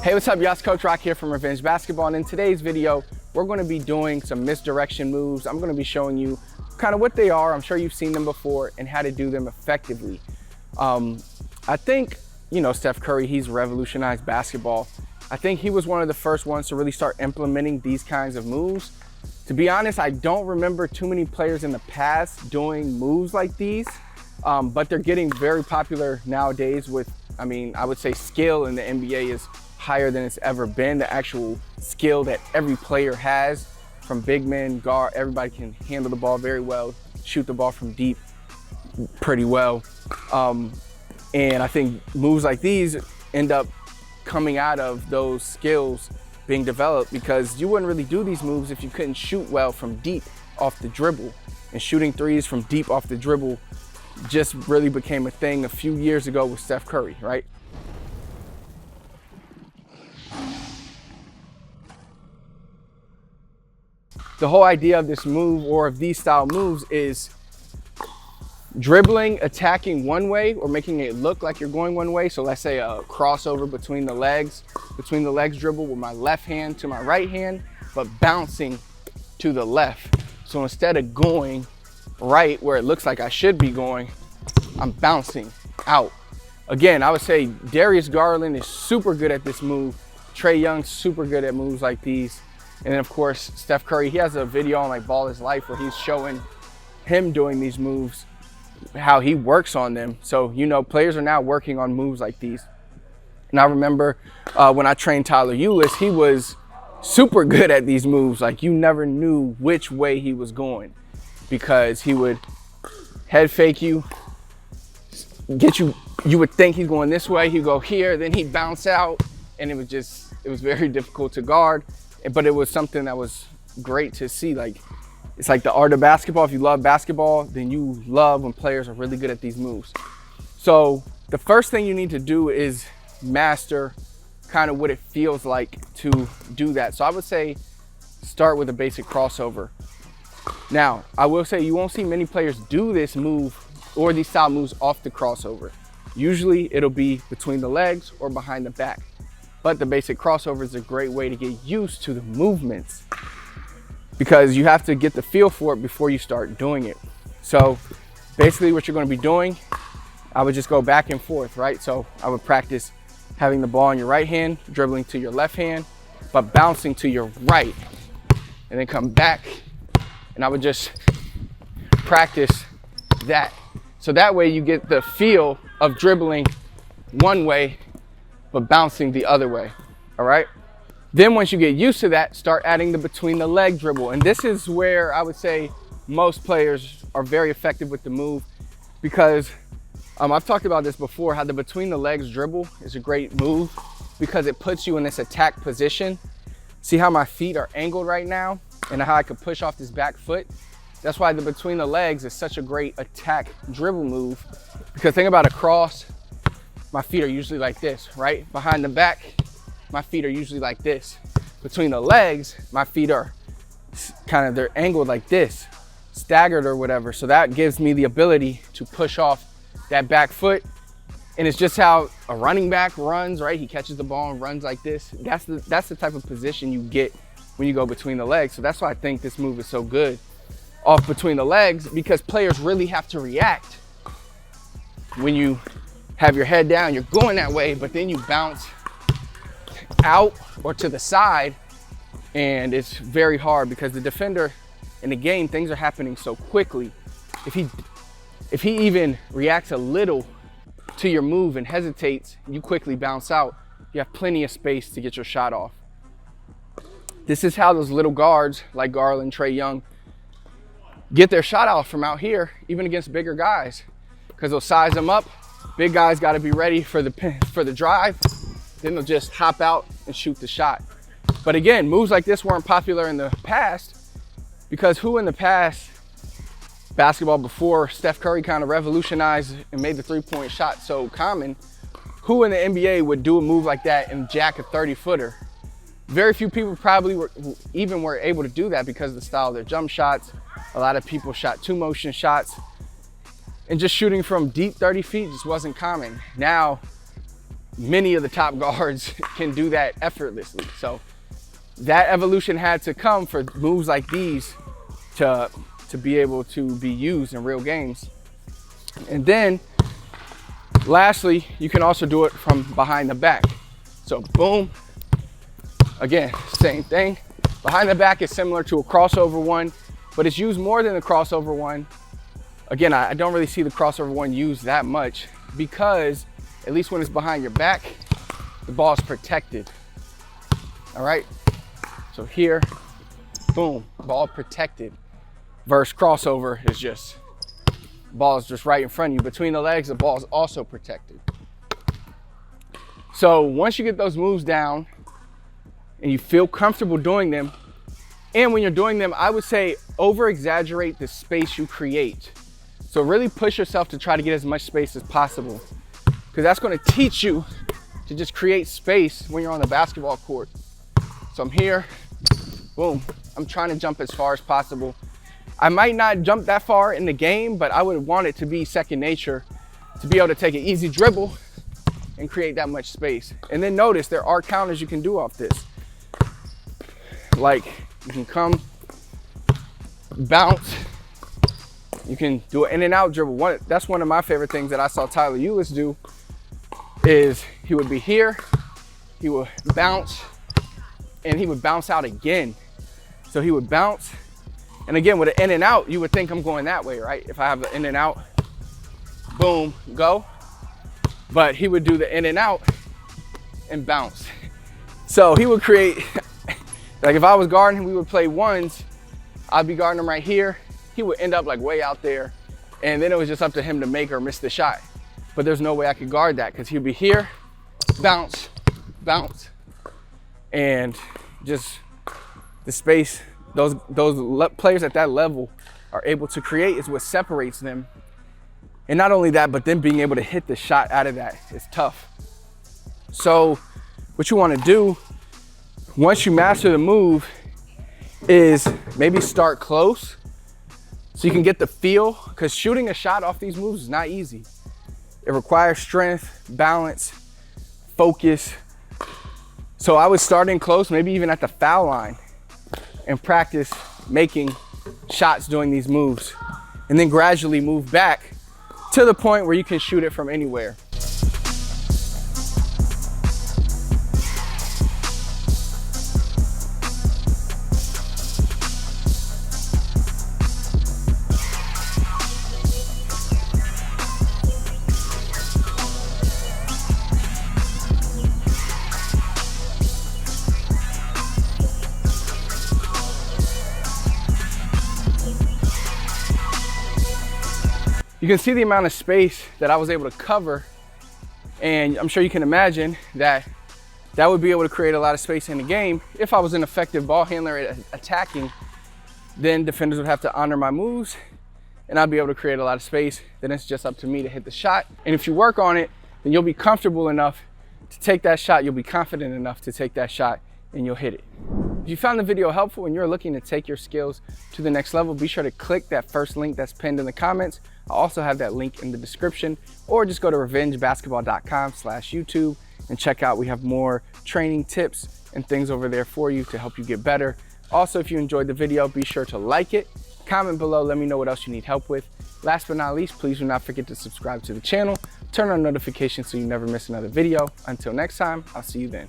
Hey, what's up, y'all? It's Coach Rock here from Revenge Basketball, and in today's video, we're going to be doing some misdirection moves. I'm going to be showing you kind of what they are. I'm sure you've seen them before and how to do them effectively. I think, Steph Curry, he's revolutionized basketball. I think he was one of the first ones to really start implementing these kinds of moves. To be honest, I don't remember too many players in the past doing moves like these, but they're getting very popular nowadays with, I would say skill in the NBA is higher than it's ever been. The actual skill that every player has, from big men, guard, everybody can handle the ball very well, shoot the ball from deep pretty well. And I think moves like these end up coming out of those skills being developed, because you wouldn't really do these moves if you couldn't shoot well from deep off the dribble. And shooting threes from deep off the dribble just really became a thing a few years ago with Steph Curry, right? The whole idea of this move, or of these style moves, is dribbling, attacking one way, or making it look like you're going one way. So let's say a crossover between the legs dribble with my left hand to my right hand, but bouncing to the left. So instead of going right where it looks like I should be going, I'm bouncing out. Again, I would say Darius Garland is super good at this move. Trae Young's super good at moves like these. And then of course, Steph Curry, he has a video on Ball Is Life where he's showing him doing these moves, how he works on them. So, players are now working on moves like these. And I remember when I trained Tyler Ulis, he was super good at these moves. Like, you never knew which way he was going, because he would head fake you, get you, you would think he's going this way, he'd go here, then he'd bounce out, and it was very difficult to guard. But it was something that was great to see. Like, it's like the art of basketball. If you love basketball, then you love when players are really good at these moves. So the first thing you need to do is master kind of what it feels like to do that. So I would say start with a basic crossover. Now, I will say you won't see many players do this move or these style moves off the crossover. Usually it'll be between the legs or behind the back. But the basic crossover is a great way to get used to the movements, because you have to get the feel for it before you start doing it. So basically what you're going to be doing, I would just go back and forth, right? So I would practice having the ball in your right hand, dribbling to your left hand, but bouncing to your right, and then come back. And I would just practice that. So that way you get the feel of dribbling one way but bouncing the other way, all right? Then once you get used to that, start adding the between the leg dribble. And this is where I would say most players are very effective with the move, because I've talked about this before, how the between the legs dribble is a great move because it puts you in this attack position. See how my feet are angled right now and how I could push off this back foot? That's why the between the legs is such a great attack dribble move, because think about a cross. My feet are usually like this, right? Behind the back, my feet are usually like this. Between the legs, my feet are they're angled like this, staggered or whatever. So that gives me the ability to push off that back foot. And it's just how a running back runs, right? He catches the ball and runs like this. That's the type of position you get when you go between the legs. So that's why I think this move is so good off between the legs, because players really have to react when you have your head down, you're going that way, but then you bounce out or to the side, and it's very hard because the defender in the game, things are happening so quickly. If he even reacts a little to your move and hesitates, you quickly bounce out. You have plenty of space to get your shot off. This is how those little guards like Garland, Trae Young get their shot off from out here, even against bigger guys, because they'll size them up. Big guys got to be ready for the drive. Then they'll just hop out and shoot the shot. But again, moves like this weren't popular in the past, because who in the past, basketball before Steph Curry kind of revolutionized and made the three-point shot so common, who in the NBA would do a move like that and jack a 30-footer? Very few people probably were able to do that because of the style of their jump shots. A lot of people shot two motion shots, and just shooting from deep 30 feet just wasn't common. Now, many of the top guards can do that effortlessly. So that evolution had to come for moves like these to be able to be used in real games. And then lastly, you can also do it from behind the back. So boom, again, same thing. Behind the back is similar to a crossover one, but it's used more than the crossover one. Again, I don't really see the crossover one used that much because at least when it's behind your back, the ball is protected. All right, so here, boom, ball protected. Versus crossover is just, ball is just right in front of you. Between the legs, the ball is also protected. So once you get those moves down and you feel comfortable doing them, and when you're doing them, I would say over-exaggerate the space you create. So really push yourself to try to get as much space as possible, because that's going to teach you to just create space when you're on the basketball court. So I'm here, boom, I'm trying to jump as far as possible. I might not jump that far in the game, but I would want it to be second nature to be able to take an easy dribble and create that much space. And then notice there are counters you can do off this. Like you can come, bounce, you can do an in and out dribble. That's one of my favorite things that I saw Tyler Eulis do, is he would be here, he would bounce, and he would bounce out again. So he would bounce, and again, with an in and out, you would think I'm going that way, right? If I have an in and out, boom, go. But he would do the in and out and bounce. So he would create, like if I was guarding him, we would play ones, I'd be guarding him right here. He would end up like way out there. And then it was just up to him to make or miss the shot. But there's no way I could guard that because he'd be here, bounce, bounce. And just the space those players at that level are able to create is what separates them. And not only that, but then being able to hit the shot out of that is tough. So what you want to do once you master the move is maybe start close so you can get the feel, because shooting a shot off these moves is not easy. It requires strength, balance, focus. So I would start in close, maybe even at the foul line, and practice making shots doing these moves, and then gradually move back to the point where you can shoot it from anywhere. You can see the amount of space that I was able to cover, and I'm sure you can imagine that that would be able to create a lot of space in the game. If I was an effective ball handler at attacking, then defenders would have to honor my moves and I'd be able to create a lot of space. Then it's just up to me to hit the shot. And if you work on it, then you'll be comfortable enough to take that shot. You'll be confident enough to take that shot and you'll hit it. If you found the video helpful and you're looking to take your skills to the next level, be sure to click that first link that's pinned in the comments. I also have that link in the description, or just go to revengebasketball.com/YouTube and check out. We have more training tips and things over there for you to help you get better. Also, if you enjoyed the video, be sure to like it, comment below, let me know what else you need help with. Last but not least, please do not forget to subscribe to the channel, turn on notifications so you never miss another video. Until next time, I'll see you then.